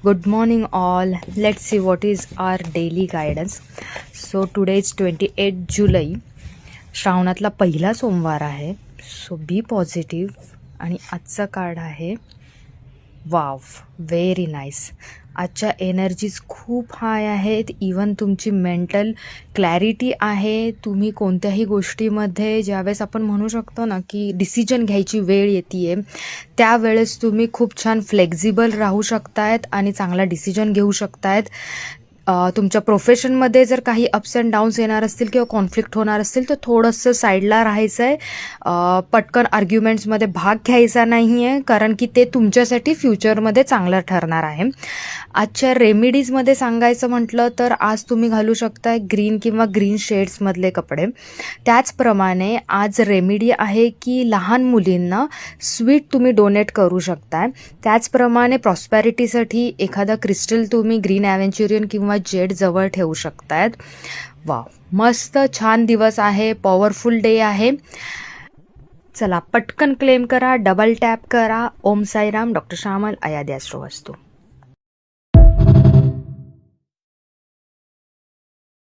Good morning all. Let's see what is our daily guidance. So today is 28 July. श्रावणातला पहिला सोमवार आहे. So बी positive. आणि आजचा card आहे वाव, व्हेरी नाईस. आजच्या एनर्जीज खूप हाय आहेत. इवन तुमची मेंटल क्लॅरिटी आहे. तुम्ही कोणत्याही गोष्टीमध्ये ज्यावेळेस आपण म्हणू शकतो ना की डिसिजन घ्यायची वेळ येते, त्यावेळेस तुम्ही खूप छान फ्लेक्झिबल राहू शकतायत आणि चांगला डिसिजन घेऊ शकतायत. तुमच्या प्रोफेशनमध्ये जर काही अप्स अँड डाऊन्स येणार असतील किंवा कॉन्फ्लिक्ट होणार असतील तर थोडंसं साईडला राहायचं आहे. पटकन आर्ग्युमेंट्समध्ये भाग घ्यायचा नाही आहे, कारण की ते तुमच्यासाठी फ्युचरमध्ये चांगलं ठरणार आहे. आजच्या रेमेडीजमध्ये सांगायचं म्हटलं तर आज तुम्ही घालू शकताय ग्रीन किंवा ग्रीन शेड्समधले कपडे. त्याचप्रमाणे आज रेमेडी आहे की लहान मुलींना स्वीट तुम्ही डोनेट करू शकताय. त्याचप्रमाणे प्रॉस्पॅरिटीसाठी एखादा क्रिस्टल तुम्ही ग्रीन ॲव्हेंच्युरियन किंवा जेड जवळ ठेवू शकतायत. वाव, मस्त छान दिवस आहे. पॉवरफुल डे आहे. चला पटकन क्लेम करा, डबल टॅप करा. ओम साईराम. डॉक्टर श्यामल, अयादी ॲस्ट्रो वास्तू.